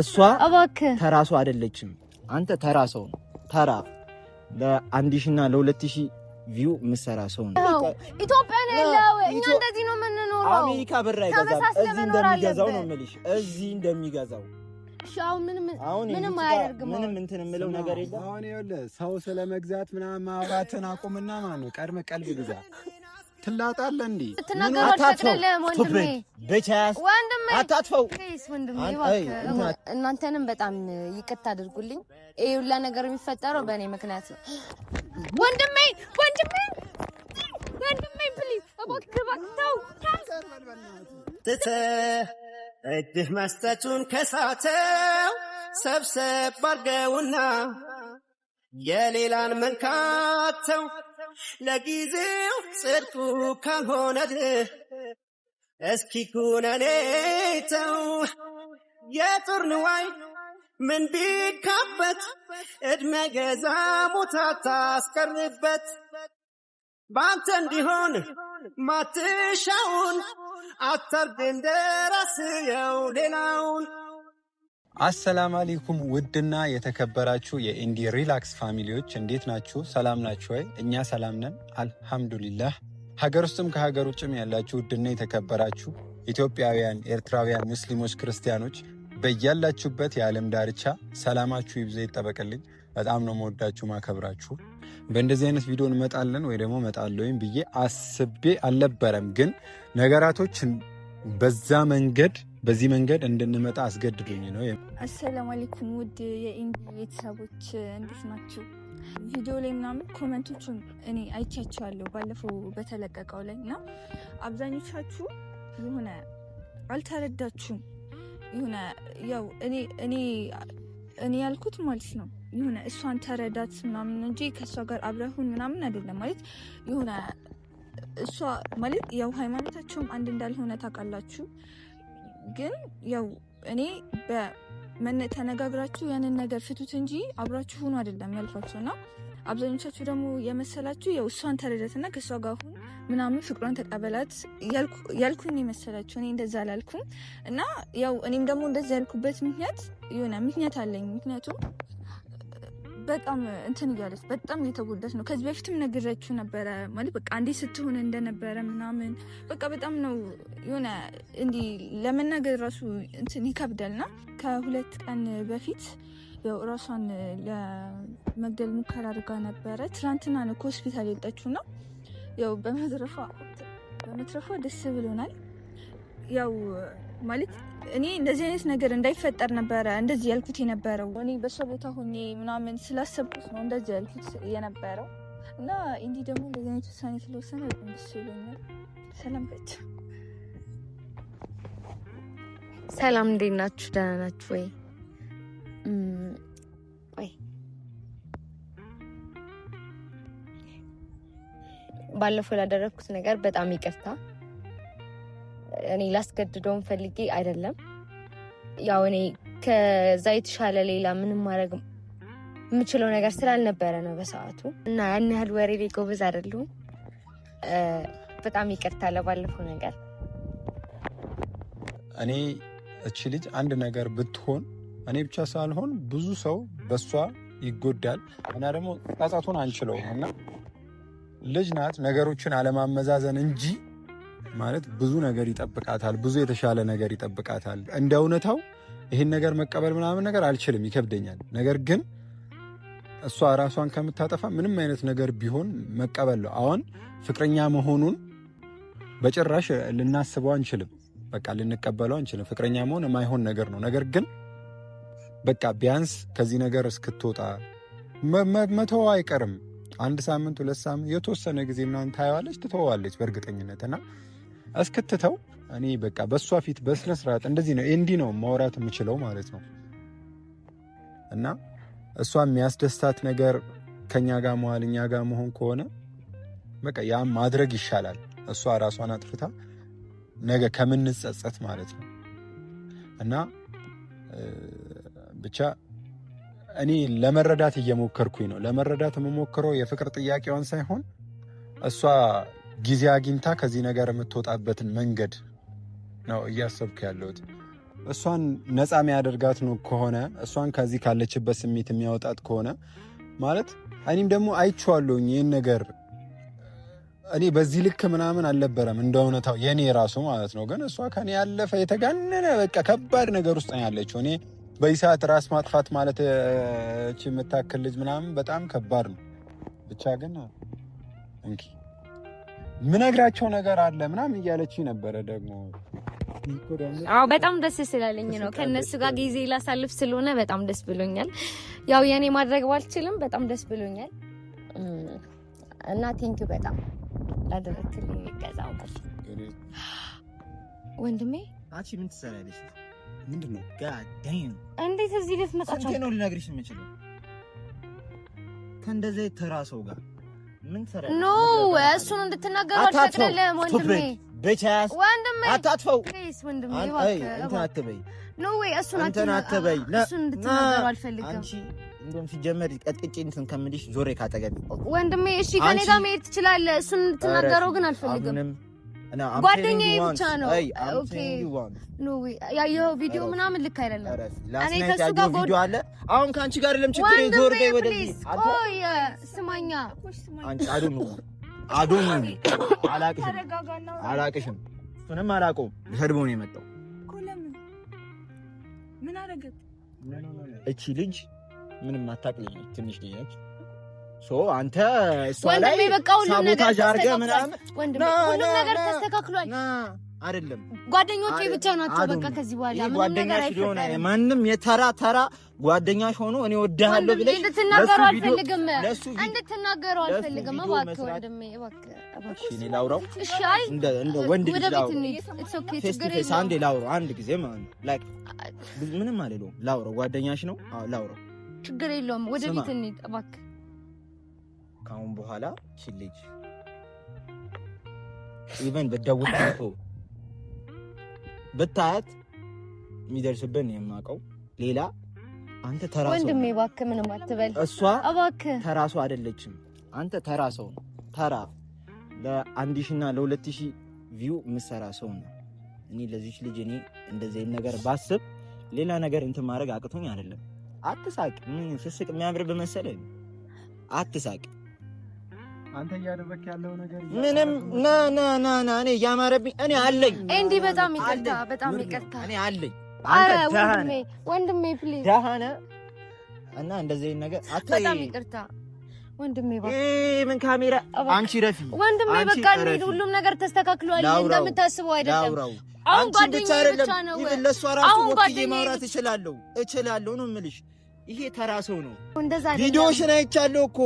እሷ ተራሷ አይደለችም። አንተ ተራሰው ተራ ለ1000 እና ለ2000 ቪው ምሰራ ሰው ነው። ኢትዮጵያ ነው ያለው። እኛ እንደዚህ ነው የምንኖረው። አሜሪካ ብር አይገዛም። እዚህ እንደሚገዛው ነው የምልሽ። እዚህ እንደሚገዛው ሻው ምንም አያደርግም። ምንም እንትን የምለው ነገር የለም። አሁን ይኸውልህ ሰው ስለመግዛት ምናምን ማውራትን አቁምና ማለት ነው ቀድመህ ቀልብ ግዛ። ትላጣለህ እንዴ? እናንተንም በጣም ይቅርታ አድርጉልኝ። ይሄ ሁላ ነገር የሚፈጠረው በእኔ ምክንያት ነው። ወንድሜ ፕሊዝ እባክህ ትተህ እድህ መስጠቱን ከሳተው ሰብሰብ አድርገውና የሌላን መንካተው ለጊዜው ጽድቁ ካልሆነልህ እስኪ ኩነኔተው የጦር ንዋይ ምን ቢካበት እድሜ ገዛ ሞታ ታስቀርበት በአንተ እንዲሆን ማትሻውን አታርግ እንደራስየው ሌላውን። አሰላም አለይኩም ውድና የተከበራችሁ የኢንዲ ሪላክስ ፋሚሊዎች እንዴት ናችሁ? ሰላም ናችሁ ወይ? እኛ ሰላም ነን አልሐምዱሊላህ። ሀገር ውስጥም ከሀገር ውጭም ያላችሁ ውድና የተከበራችሁ ኢትዮጵያውያን፣ ኤርትራውያን፣ ሙስሊሞች፣ ክርስቲያኖች በያላችሁበት የዓለም ዳርቻ ሰላማችሁ ይብዛ ይጠበቅልኝ። በጣም ነው መወዳችሁ ማከብራችሁ። በእንደዚህ አይነት ቪዲዮ እንመጣለን ወይ ደግሞ እመጣለሁ ብዬ አስቤ አልነበረም፣ ግን ነገራቶች በዚህ መንገድ እንድንመጣ አስገድዱኝ ነው። አሰላሙ አለይኩም ውድ የኢንዲ ቤተሰቦች እንዴት ናችሁ? ቪዲዮ ላይ ምናምን ኮመንቶቹን እኔ አይቻቸዋለሁ ባለፈው በተለቀቀው ላይ እና አብዛኞቻችሁ የሆነ አልተረዳችሁም። የሆነ ያው እኔ ያልኩት ማለት ነው የሆነ እሷን ተረዳት ምናምን እንጂ ከእሷ ጋር አብረሁን ምናምን አይደለም። ማለት የሆነ እሷ ማለት ያው ሃይማኖታቸውም አንድ እንዳልሆነ ታውቃላችሁ። ግን ያው እኔ ተነጋግራችሁ ያንን ነገር ፍቱት እንጂ አብራችሁ ሁኑ አይደለም ያልኳቸው እና አብዛኞቻችሁ ደግሞ የመሰላችሁ ያው እሷን ተረዳትና ከእሷ ጋር ሁን ምናምን ፍቅሯን ተቀበላት ያልኩኝ የመሰላችሁ። እኔ እንደዛ አላልኩም እና ያው እኔም ደግሞ እንደዛ ያልኩበት ምክንያት አለኝ። ምክንያቱም በጣም እንትን እያለች በጣም እየተጎዳች ነው። ከዚህ በፊትም ነግራችሁ ነበረ ማለት በቃ አንዴ ስትሆን እንደነበረ ምናምን በቃ በጣም ነው የሆነ እንዲህ ለመናገር ራሱ እንትን ይከብዳልና ከ2 ቀን በፊት ያው ራሷን ለመግደል ሙከራ አድርጋ ነበረ። ትናንትና ነው ከሆስፒታል የወጣችውና ያው በመትረፏ ደስ ብሎናል። ያው ማለት እኔ እንደዚህ አይነት ነገር እንዳይፈጠር ነበረ እንደዚህ ያልኩት የነበረው። እኔ በሷ ቦታ ሆኜ ምናምን ስላሰብኩት ነው እንደዚህ ያልኩት የነበረው እና እንዲህ ደግሞ እንደዚህ አይነት ውሳኔ ስለወሰነ በጣም ደስ ብሎኛል። ሰላም በቸው። ሰላም እንዴት ናችሁ? ደህና ናችሁ ወይ? ባለፈው ላደረኩት ነገር በጣም ይቅርታ። እኔ ላስገድደውን ፈልጌ አይደለም። ያው እኔ ከዛ የተሻለ ሌላ ምንም ማድረግ የምችለው ነገር ስላልነበረ ነው በሰዓቱ እና ያን ያህል ወሬ ላይ ጎበዝ አይደለሁም። በጣም ይቅርታ ለባለፈው ነገር። እኔ እቺ ልጅ አንድ ነገር ብትሆን እኔ ብቻ ሳልሆን ብዙ ሰው በሷ ይጎዳል እና ደግሞ ጣጣቱን አንችለውም እና ልጅ ናት። ነገሮችን አለማመዛዘን እንጂ ማለት ብዙ ነገር ይጠብቃታል፣ ብዙ የተሻለ ነገር ይጠብቃታል። እንደ እውነታው ይህን ነገር መቀበል ምናምን ነገር አልችልም፣ ይከብደኛል። ነገር ግን እሷ ራሷን ከምታጠፋ ምንም አይነት ነገር ቢሆን መቀበል ነው። አሁን ፍቅረኛ መሆኑን በጭራሽ ልናስበው አንችልም፣ በቃ ልንቀበለው አንችልም። ፍቅረኛ መሆን የማይሆን ነገር ነው። ነገር ግን በቃ ቢያንስ ከዚህ ነገር እስክትወጣ መተው አይቀርም። 1 ሳምንት 2 ሳምንት የተወሰነ ጊዜ ምናምን ታየዋለች፣ ትተዋለች በእርግጠኝነት እና እስክትተው እኔ በቃ በሷ ፊት በስነ ስርዓት እንደዚህ ነው እንዲህ ነው ማውራት የምችለው ማለት ነው። እና እሷ የሚያስደስታት ነገር ከኛ ጋር መዋል እኛ ጋር መሆን ከሆነ በቃ ያም ማድረግ ይሻላል። እሷ ራሷን አጥፍታ ነገ ከምንጸጸት ማለት ነው። እና ብቻ እኔ ለመረዳት እየሞከርኩኝ ነው። ለመረዳት የምሞክረው የፍቅር ጥያቄዋን ሳይሆን እሷ ጊዜ አግኝታ ከዚህ ነገር የምትወጣበትን መንገድ ነው እያሰብኩ ያለሁት። እሷን ነፃ የሚያደርጋት ነው ከሆነ እሷን ከዚህ ካለችበት ስሜት የሚያወጣት ከሆነ ማለት እኔም ደግሞ አይቼዋለሁኝ ይህን ነገር እኔ በዚህ ልክ ምናምን አልነበረም እንደ እውነታው የኔ ራሱ ማለት ነው። ግን እሷ ከኔ ያለፈ የተጋነነ በቃ ከባድ ነገር ውስጥ ነው ያለችው። እኔ በዚህ ሰዓት ራስ ማጥፋት ማለት እቺ የምታክል ልጅ ምናምን በጣም ከባድ ነው። ብቻ ግን እንኪ ምነግራቸው ነገር አለ ምናምን እያለችኝ ነበረ ደግሞ በጣም ደስ ስላለኝ ነው ከነሱ ጋር ጊዜ ላሳልፍ ስለሆነ በጣም ደስ ብሎኛል። ያው የኔ ማድረግ ባልችልም በጣም ደስ ብሎኛል እና ቴንኪው በጣም ላደረክልኝ ይገዛው ወንድሜ። አንቺ ምን ትሰራለሽ? ምንድነው? ጋድ ዳም እንዴት እዚህ ልትመጣቸው ነው? ልነግርሽ የምችለው ከእንደዚህ ተራሰው ጋር ምን ትሰራለሽ? ኖ እሱን እንድትናገሩ አልፈቅድልህም ወንድሜ። በቻስ ወንድሜ አታጥፈው ፕሊዝ ወንድሜ እባክህ አትበይ። ኖ ወይ እሱን አትበይ። እሱን እንድትናገሩ አልፈልግም። አንቺ እንደውም ሲጀመር ቀጥቅጭ እንትን ከምልሽ ዞሬ ካጠገብ ወንድሜ። እሺ ከኔ ጋር መሄድ ትችላለህ። እሱን እንድትናገረው ግን አልፈልግም። ጓደኛዬ ብቻ ነው። ኦኬ ኖ ወይ ያየው ቪዲዮ ምናምን ልክ አይደለም። እኔ ከሱ ጋር ቪዲዮ አለ። አሁን ካንቺ ጋር አይደለም ችግር ዞር በይ ወደዚህ። ቆይ ስማኛ አንቺ አዶኑ አላቅሽም ምንም አላውቀውም። ልሰድበው ነው የመጣው እኮ። ለምን ምን አደረገት? እቺ ልጅ ምንም አታውቅልኝ ትንሽ ልጅ ነች። ሶ አንተ እሷ ላይ ሳቦታጅ አድርገህ ምናምን ሁሉም ነገር ተስተካክሏል አይደለም። ጓደኞቼ ብቻ ናቸው በቃ ከዚህ በኋላ ምንም ነገር አይፈጠርም። ማንም የተራ ጓደኛሽ ሆኖ እኔ ወድሃለሁ ብለሽ እንድትናገሩ አልፈልግም። እባክህ ወንድሜ እባክህ እኔ ላውራው። እሺ አይ እንደ ወንድ ልጅ ላውራው። ኢትስ ኦኬ ችግር የለውም። አንዴ ላውራው አንድ ጊዜ ማለት ነው። ላይክ ምንም አይደለም። ላውራው ጓደኛሽ ነው። አዎ ላውራው ችግር የለውም። ወደ ቤት እንሂድ እባክህ። ካሁን በኋላ እቺ ልጅ ኢቨን በደውልኩ ብታያት የሚደርስብን የማውቀው ሌላ አንተ ተራሶ ወንድሜ እባክህ ምንም አትበል። እሷ እባክህ ተራሶ አይደለችም። አንተ ተራሶ ተራ ለ1000 እና ለ2000 ቪው የምሰራ ሰው ነው። እኔ ለዚች ልጅ እኔ እንደዚህ ነገር ባስብ ሌላ ነገር እንትን ማድረግ አቅቶኝ አይደለም። አትሳቅ። ምን ስስቅ የሚያምርብህ መሰለኝ? አትሳቅ። አንተ እያደረክ ያለው ነገር ምንም ና እኔ ያማረብኝ እኔ አለኝ። እንዴ በጣም ይቅርታ እኔ አለኝ። አረ ወንድሜ ፕሊዝ ዳሃነ እና እንደዚህ ነገር በጣም ይቅርታ ወንድሜ። ምን ካሜራ አንቺ ረፊ ወንድሜ በቃ ሁሉም ነገር ተስተካክሏል። እንደምታስበው አይደለም። አሁን ጓደኛዬ ብቻ ነው። ይሄ ለሷ ራሱ ወጥቼ ማውራት እችላለሁ ነው የምልሽ። ይሄ ተራ ሰው ነው። ቪዲዮሽን አይቻለሁ እኮ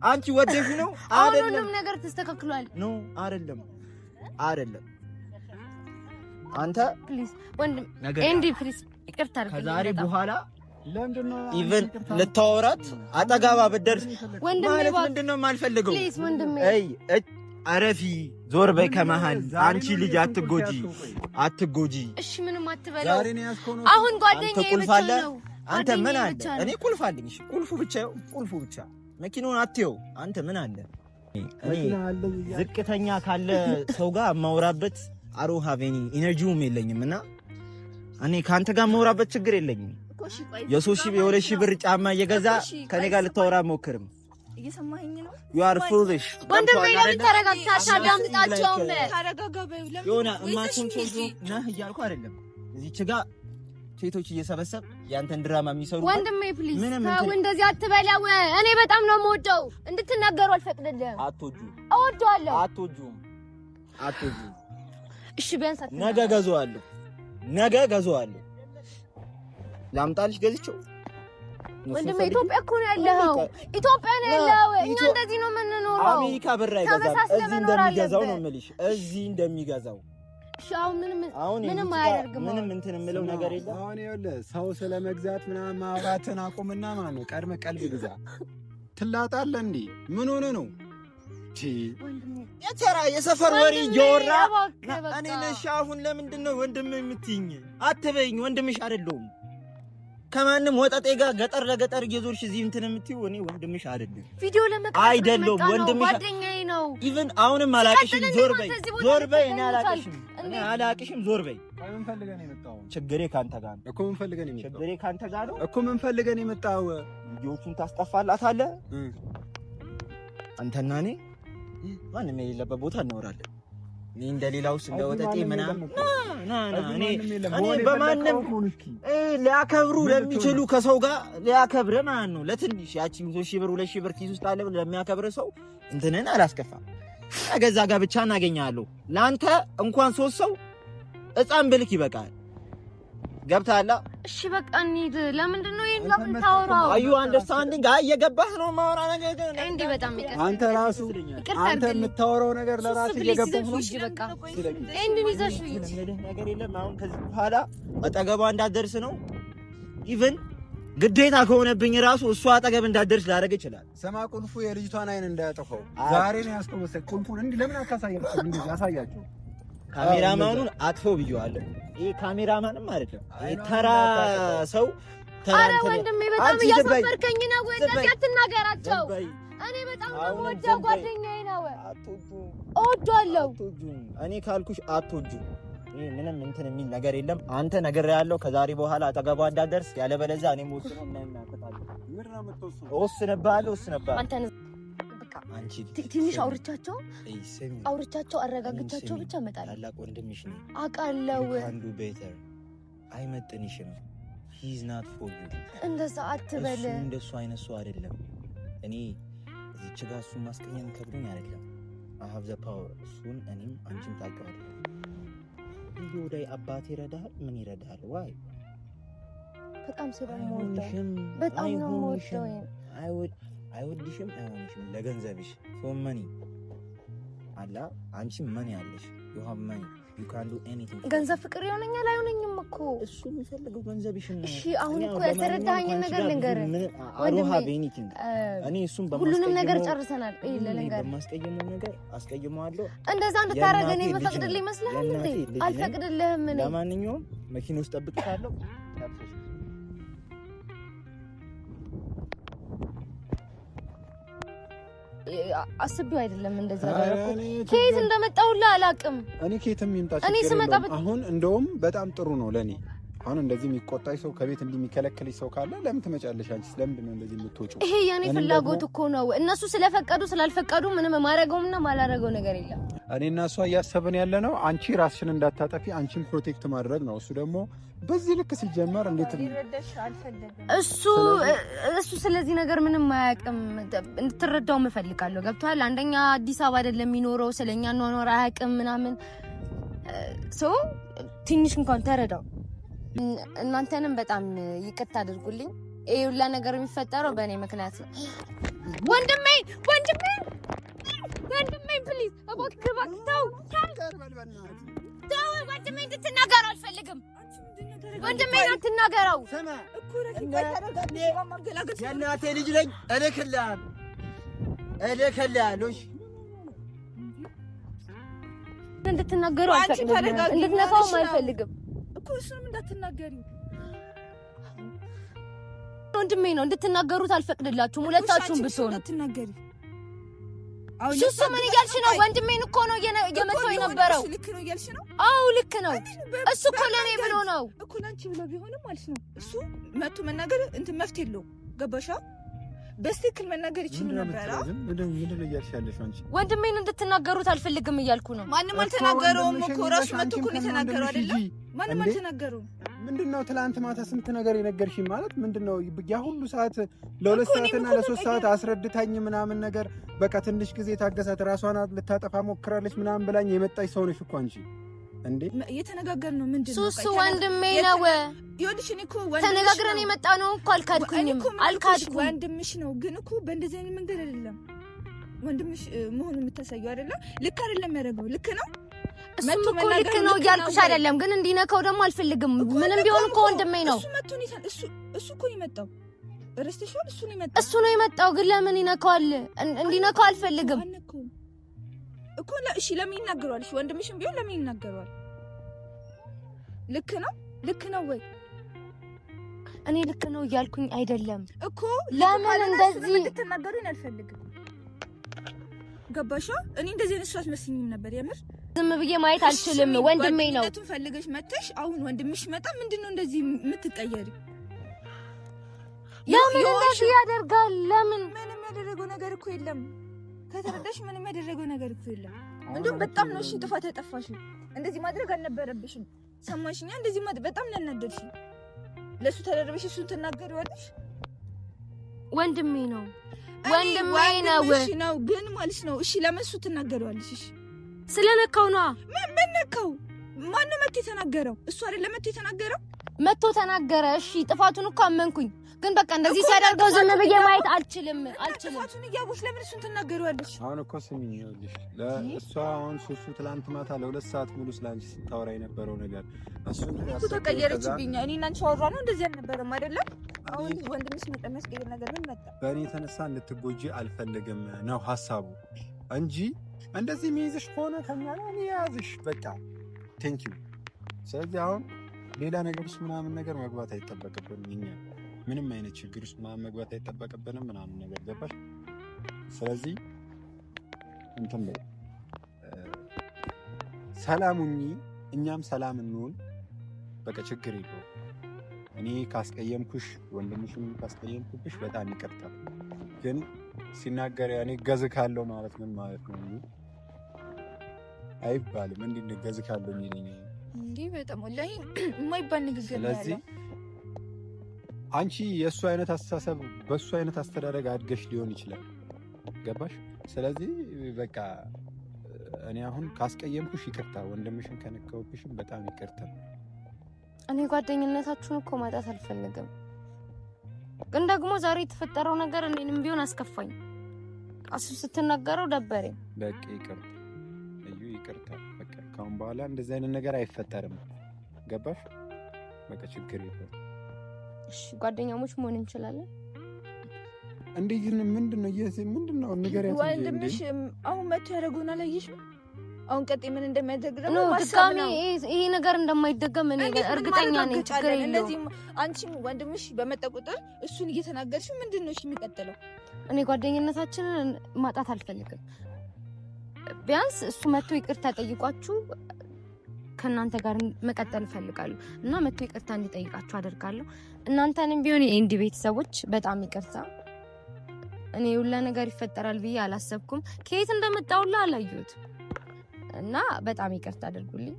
አንቺ ወደሽ ነው አይደለም? ሁሉም ነገር ተስተካክሏል ነው አይደለም? አንተ ፕሊዝ ወንድም ኤንዲ ፕሊዝ ይቅርታ አድርግ። ከዛሬ በኋላ ለምንድነው ኢቭን ልታወራት አጠጋባ በደርስ ወንድሜ ምንድነው የማልፈልገው? ፕሊዝ ወንድሜ አረፊ ዞር በይ ከመሃል። አንቺ ልጅ አትጎጂ። እሺ ምንም አትበለው። አሁን ጓደኛዬ ብቻ ነው። አንተ ምን አለ? እኔ ቁልፍ አለኝ። እሺ ቁልፉ ብቻ መኪናውን አትየው። አንተ ምን አለ? እኔ ዝቅተኛ ካለ ሰው ጋር ማውራበት አሮ ሃቬኒ ኢነርጂውም የለኝም እና እኔ ካንተ ጋር ማውራበት ችግር የለኝም። የ3,000 ብር ጫማ እየገዛ ከኔ ጋር ልታወራ ሞክርም። እየሰማኸኝ ነው? you are foolish ወንድሜ። ለምን ተረጋግተህ አዳምጣቸው? የሆነ እማቱን ቶሎ ነህ እያልኩ አይደለም። እዚች ጋር ሴቶች እየሰበሰብ ያንተን ድራማ የሚሰሩ ወንድሜ ፕሊዝ ታው እንደዚህ አትበላው። እኔ በጣም ነው የምወደው። እንድትናገሩ አልፈቅድልህም። እወደዋለሁ። አትወጂውም። እሺ ቢያንስ ነገ ገዛዋለሁ። ላምጣልሽ ገዝቼው ወንድሜ። ኢትዮጵያ እኮ ነው ያለኸው። እኛ እንደዚህ ነው የምንኖረው። አሜሪካ ብር አይገዛም። እዚህ እንደሚገዛው ሻው ምንም አያደርግም። ምንም እንትን የምለው ነገር የለም። አሁን ይኸውልህ ሰው ስለመግዛት ምናምን ማውራትን አቁምና ማለት ነው ቀድመህ ቀልብ ግዛ። ትላጣለህ እንዴ? ምን ሆነ ነው? የሰፈር ወሬ እያወራ እኔ ነሽ። አሁን ለምንድን ነው ወንድም የምትይኝ? አትበይኝ። ወንድምሽ አይደለሁም። ከማንም ወጣጤ ጋር ገጠር ለገጠር እየዞርሽ እዚህ እንትን የምትይው እኔ ወንድምሽ አይደለም። ቪዲዮ ለመቅረጽ አይደለም ወንድምሽ ጓደኛዬ ነው። ኢቭን አሁንም አላቅሽም። ዞር በይ። እኔ አላቅሽም። ዞር በይ። ምን ፈልገህ ነው የመጣው? ችግሬ ካንተ ጋር ነው እኮ። ምን ፈልገህ ነው የመጣው? ችግሬ ካንተ ጋር ነው እኮ። ምን ፈልገህ ነው የመጣው? ልጆቹን ታስጠፋላታለህ። አንተና እኔ ማንም የሌለበት ቦታ እናወራለን። እኔ እንደሌላው እንደወጠጤ ምናምን እኔ በማንም ሊያከብሩ ለሚችሉ ከሰው ጋር ሊያከብር ማለት ነው። ለትንሽ ያቺ 100,000 ብር 2,000 ብር ኪስ ውስጥ አለ ለሚያከብር ሰው እንትነን አላስከፋም። ገዛ ጋር ብቻ እናገኛለሁ። ለአንተ እንኳን 3 ሰው ሕፃን ብልክ ይበቃል። ገብታላ? እሺ በቃ እንሂድ። ለምንድን ነው ይሄን ለምን ታወራው? አዩ አንደርስታንዲንግ እየገባህ ነው ማውራ ነገር እንዴ? በጣም ይቀር አንተ ራሱ አንተ የምታወራው ነገር ለራስህ እየገባህ ነው። እሺ በቃ እንዴ ይዘሽ ነገር የለም። አሁን ከዚህ በኋላ አጠገቧ እንዳትደርስ ነው። ኢቭን ግዴታ ከሆነብኝ ራሱ እሷ አጠገብ እንዳትደርስ ላደርግ ይችላል። ሰማ ቁልፉ የልጅቷን አይን እንዳያጠፋው ዛሬ ነው ያስቆመሰ። ቁልፉን እንዴ ለምን አታሳያቸው? እንዴ ያሳያቸው። ካሜራማኑን አጥፎ ብየዋለሁ። ይሄ ካሜራማንም አይደለም፣ ተራ ሰው ተራ። አረ ወንድሜ በጣም እያሰፈርከኝ ነው። ወንድሜ አትናገራቸው። እኔ በጣም ወደው ጓደኛዬ ነው። እወዳለሁ። እኔ ካልኩሽ አትወጁ። ይሄ ምንም እንትን የሚል ነገር የለም። አንተ ነገር ያለው ከዛሬ በኋላ አጠገቧ እንዳትደርስ፣ ያለበለዚያ እኔም ወስነው ምናምን ያከታል። ወስነባለሁ። አንተ አንቺ ትንሽ አውርቻቸው አረጋግቻቸው ብቻ እመጣለሁ። ታላቅ ወንድምሽ ነው አውቃለሁ። አንዱ ቤተር አይመጥንሽም። ሂዝ ናት ፎር ዩ። እንደዛ አትበል። እሱ እንደሱ አይነት ሰው አይደለም። እኔ እዚች ጋር እሱን ማስቀየም ከብዶኝ አይደለም። I have the power። እሱን እኔም አንቺም ታውቂዋለሽ። ቪዲዮ ላይ አባቴ ይረዳል፣ ምን ይረዳል? ዋይ በጣም ስለምወደው በጣም ነው የምወደው። አይወድሽም አይሆንሽም ለገንዘብሽ ፎር መኒ አላ አንቺ መኒ አለሽ you have money you can do anything። ገንዘብ ፍቅር ይሆነኛል አይሆነኝም እኮ እሱ የሚፈልገው ገንዘብሽን ነው። እሺ አሁን እኮ ያተረዳኸኝን ነገር ልንገርህ ወንድሜ። እኔ እሱም ሁሉንም ነገር ጨርሰናል። ይሄ ለነገር በማስቀየመው ነገር አስቀየመዋለሁ። እንደዛ እንድታረገኝ መፈቅድልኝ ይመስልሃል እንዴ? አልፈቅድልህም። እኔ ለማንኛውም መኪና ውስጥ ጠብቅሻለሁ። አስቤው አይደለም እንደዛ ያደረኩት። ከየት እንደመጣሁላ አላውቅም። እኔ ከየትም ይምጣ ችግር የለውም። አሁን እንደውም በጣም ጥሩ ነው ለኔ። አሁን እንደዚህ የሚቆጣኝ ሰው ከቤት እንደሚከለክልሽ ሰው ካለ ለምን ትመጫለሽ? አንቺስ ለምንድን ነው እንደዚህ የምትወጪው? ይሄ የኔ ፍላጎት እኮ ነው። እነሱ ስለፈቀዱ ስላልፈቀዱ ምንም ማረገውና ማላረገው ነገር የለም። እኔና እሷ እያሰብን ያለ ነው አንቺ ራስሽን እንዳታጠፊ አንቺን ፕሮቴክት ማድረግ ነው። እሱ ደግሞ በዚህ ልክ ሲጀመር እንዴት እሱ ስለዚህ ነገር ምንም አያውቅም። እንድትረዳው እፈልጋለሁ። ገብቶሃል? አንደኛ አዲስ አበባ አይደለም የሚኖረው፣ ስለኛ ነው አያውቅም ምናምን። ትንሽ እንኳን ተረዳው። እናንተንም በጣም ይቅርታ አድርጉልኝ። ይሄ ሁላ ነገር የሚፈጠረው በእኔ ምክንያት ነው። ወንድሜ ፕሊዝ እባክህ ተው። ወንድሜ እንድትናገረው አልፈልግም። ወንድሜ አትናገረው። የእናቴ ልጅ ነኝ። እልክልሃለሁ። እንድትናገረው አልፈልግም። እንድትነካውም አልፈልግም እኮ። እሱንም እንዳትናገሪ ወንድሜ ነው። እንድትናገሩት አልፈቅድላችሁም። ሁለታችሁም ብትሆኑ እንዳትናገሪ። እሱ ምን እያልሽ ነው? ወንድሜን እኮ ነው እየመታው የነበረው። ልክ ነው እያልሽ ነው? አዎ ልክ ነው። እሱ እኮ ለኔ ብሎ ነው እኮ ላንቺ ብሎ ቢሆንም ማለት ነው። እሱ መቶ መናገር እንትን መፍትሄ የለውም። ገባሻ? በስትክክል መናገር ይችላል ነበር። ምንድን ነው እያልሽ ያለሽ አንቺ? ወንድሜን እንድትናገሩት አልፈልግም እያልኩ ነው። ማንም አልተናገረውም እኮ ራሱ መቶ እኮ ነው የተናገረው አይደል? ማንም አልተናገረውም። ምንድነው ትላንት ማታ ስንት ነገር የነገርሽኝ? ማለት ምንድነው ያ ሁሉ ሰዓት ለ2 ሰዓትና ለ3 ሰዓት አስረድታኝ ምናምን ነገር በቃ ትንሽ ጊዜ ታገሳት ራሷን ልታጠፋ ሞክራለች ምናምን ብላኝ የመጣች ሰው ነሽ እኮ አንቺ። እንዴ እየተነጋገርን ነው። ምንድነው ሱሱ ወንድሜ ነው። ይኸውልሽ እኔ እኮ ተነጋግረን የመጣ ነው እኮ አልካድኩኝም። ወንድምሽ ነው ግን እኮ በእንደዚህ አይነት መንገድ አይደለም ወንድምሽ መሆኑን የምታሳየው አይደለም። ልክ አይደለም ያደረገው። ልክ ነው እሱም እኮ ልክ ነው እያልኩሽ አይደለም፣ ግን እንዲነካው ደግሞ አልፈልግም። ምንም ቢሆን እኮ ወንድሜ ነው። እሱ እኮ የመጣው ረስተሽዋል። እሱ ነው የመጣው፣ ግን ለምን ይነካዋል? እንዲነካው አልፈልግም እኮ። እሺ ለምን ይናገረዋል? እሺ ወንድምሽም ቢሆን ለምን ይናገረዋል? ልክ ነው ወይ? እኔ ልክ ነው እያልኩኝ አይደለም እኮ። ለምን እንደዚህ እንድትናገሩኝ አልፈልግም። ገባሻ? እኔ እንደዚህ አይነት ሰው አትመስኝም ነበር የምር። ዝም ብዬ ማየት አልችልም። ወንድሜ ነው ፈልገሽ መተሽ አሁን ወንድምሽ መጣ ምንድነው እንደዚህ የምትቀየሪ? ለምን እንደዚህ ያደርጋል? ለምን? ምንም ያደረገው ነገር እኮ የለም። ከተረዳሽ ምንም ያደረገው ነገር እኮ የለም። እንደውም በጣም ነው እሺ ጥፋት ያጠፋሽ። እንደዚህ ማድረግ አልነበረብሽም። ሰማሽኛ? እንደዚህ በጣም ያናደድሽ። ለሱ ተደረበሽ እሱን ትናገሪዋለሽ። ወንድሜ ነው ግን ማለት ነው። እሺ ለምን እሱ ትናገሪዋለሽ? እሺ ስለነካው ነው። ምን ነካው? ማን ነው መጥቶ የተናገረው? እሱ አይደለም መጥቶ የተናገረው? መጥቶ ተናገረ። እሺ ጥፋቱን እኮ አመንኩኝ። ግን በቃ እንደዚህ ሲያደርገው ዝም ብዬ ማየት አልችልም። ጥፋቱን እያወቅሽ ለምን እሱን ትናገሪዋለሽ? አሁን እኮ ስሚኝ፣ ይኸውልሽ ለእሷ አሁን ሱሱ ትላንት ማታ ለ2 ሰዓት ሙሉ ስላንቺ ስታወራ የነበረው ነገር እሱን እኮ ተቀየረችብኝ። እኔ እና አንቺ አወራ ነው እንደዚህ አልነበረም አይደለም? አሁን ወንድምሽ መጣ የሚያስቀይር ነገር ምን መጣ? በእኔ የተነሳ እንድትጎጂ አልፈልግም ነው ሀሳቡ እንጂ እንደዚህ የሚይዝሽ ከሆነ ከኛ ላይ እኔ ያዝሽ በቃ ቴንክ ዩ። ስለዚህ አሁን ሌላ ነገር ውስጥ ምናምን ነገር መግባት አይጠበቅብንም። እኛ ምንም አይነት ችግር ውስጥ መግባት አይጠበቅብንም ምናምን ነገር ገባሽ? ስለዚህ እንትን በይ ሰላሙኝ፣ እኛም ሰላም እንሁን። በቃ ችግር የለውም። እኔ ካስቀየምኩሽ ወንድምሽም ካስቀየምኩሽ በጣም ይቅርታል። ግን ሲናገር ያኔ ገዝካለሁ ማለት ምን ማለት ነው? አይባልም። እንዴ ገዝካለሁ የሚለኝ እንዴ በጣም ወላሂ የማይባል ንግግር ነው። ስለዚህ አንቺ የእሱ አይነት አስተሳሰብ በእሱ አይነት አስተዳደግ አድገሽ ሊሆን ይችላል። ገባሽ? ስለዚህ በቃ እኔ አሁን ካስቀየምኩሽ ይቅርታ፣ ወንድምሽን ከነካሁብሽም በጣም ይቅርታ። እኔ ጓደኝነታችሁን እኮ ማጣት አልፈልግም። ግን ደግሞ ዛሬ የተፈጠረው ነገር እኔንም ቢሆን አስከፋኝ። እሱ ስትናገረው ደበረኝ። በቃ ይቅርታ እዩ፣ ይቅርታ። በቃ ካሁን በኋላ እንደዚህ አይነት ነገር አይፈጠርም። ገባሽ? በቃ ችግር የለም። እሺ ጓደኛሞች መሆን እንችላለን። እንዴ ግን ምንድነው ምንድነው ንገሪያት። ወንድምሽ አሁን መጥቶ ያደረገውን አላየሽም? አሁን ቀጤ ምን እንደሚያደርግ ደግሞ ድጋሚ ይሄ ነገር እንደማይደገም እኔ እርግጠኛ ነኝ። ችግር የለውም። እንደዚህ አንቺም ወንድምሽ በመጣ ቁጥር እሱን እየተናገርሽ ምንድነው እሺ የሚቀጥለው? እኔ ጓደኝነታችንን ማጣት አልፈልግም። ቢያንስ እሱ መጥቶ ይቅርታ ጠይቋችሁ ከእናንተ ጋር መቀጠል እፈልጋለሁ እና መጥቶ ይቅርታ እንዲጠይቃችሁ አደርጋለሁ። እናንተንም ቢሆን የኤንዲ ቤተሰቦች በጣም ይቅርታ። እኔ ሁላ ነገር ይፈጠራል ብዬ አላሰብኩም። ከየት እንደመጣውላ አላየሁት እና በጣም ይቅርታ አድርጉልኝ።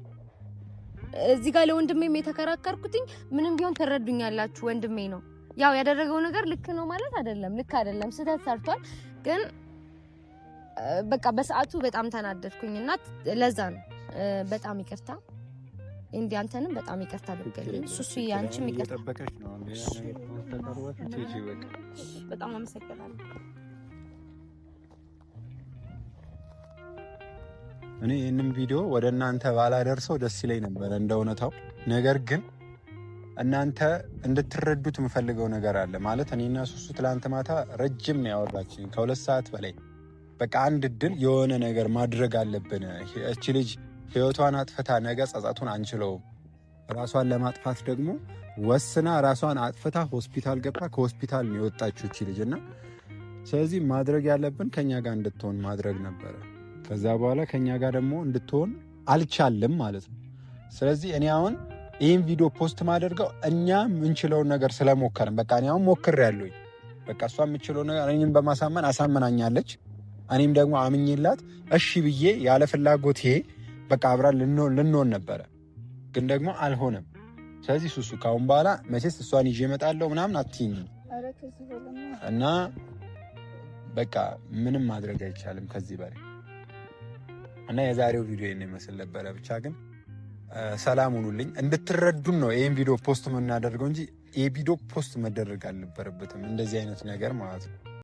እዚህ ጋር ለወንድሜም የተከራከርኩትኝ ምንም ቢሆን ትረዱኛላችሁ። ወንድሜ ነው። ያው ያደረገው ነገር ልክ ነው ማለት አይደለም፣ ልክ አይደለም፣ ስህተት ሰርቷል። ግን በቃ በሰዓቱ በጣም ተናደድኩኝና ለዛ ነው በጣም ይቅርታ። እንዴ አንተንም በጣም ይቅርታ አድርገልኝ። ሱሱ ያንቺም ይቅርታ። ተጠበቀሽ ነው በጣም አመሰግናለሁ። እኔ ይህንን ቪዲዮ ወደ እናንተ ባላደርሰው ደስ ይለኝ ነበር እንደ እውነታው። ነገር ግን እናንተ እንድትረዱት የምፈልገው ነገር አለ። ማለት እኔና ሱሱ ትላንት ማታ ረጅም ነው ያወራችን፣ ከ2 ሰዓት በላይ። በቃ አንድ እድል የሆነ ነገር ማድረግ አለብን። እቺ ልጅ ህይወቷን አጥፍታ ነገ ጸጸቱን አንችለውም። ራሷን ለማጥፋት ደግሞ ወስና ራሷን አጥፍታ ሆስፒታል ገብታ ከሆስፒታል ነው የወጣችው እቺ ልጅ እና ስለዚህ ማድረግ ያለብን ከኛ ጋር እንድትሆን ማድረግ ነበረ። ከዛ በኋላ ከኛ ጋር ደግሞ እንድትሆን አልቻልም ማለት ነው። ስለዚህ እኔ አሁን ይህን ቪዲዮ ፖስት ማደርገው እኛ የምንችለውን ነገር ስለሞከርን፣ በቃ እኔ አሁን ሞክሬያለሁኝ። በቃ እሷ የምችለው ነገር እኔም በማሳመን አሳመናኛለች። እኔም ደግሞ አምኜላት እሺ ብዬ ያለ ፍላጎቴ በቃ አብራን ልንሆን ነበረ፣ ግን ደግሞ አልሆነም። ስለዚህ ሱሱ ካሁን በኋላ መቼስ እሷን ይዤ እመጣለሁ ምናምን አትይኝ እና በቃ ምንም ማድረግ አይቻልም ከዚህ በላይ እና የዛሬው ቪዲዮ ይሄን ይመስል ነበረ። ብቻ ግን ሰላም ሁኑልኝ። እንድትረዱን ነው ይሄን ቪዲዮ ፖስት የምናደርገው እንጂ ይሄ ቪዲዮ ፖስት መደረግ አልነበረበትም፣ እንደዚህ አይነት ነገር ማለት ነው።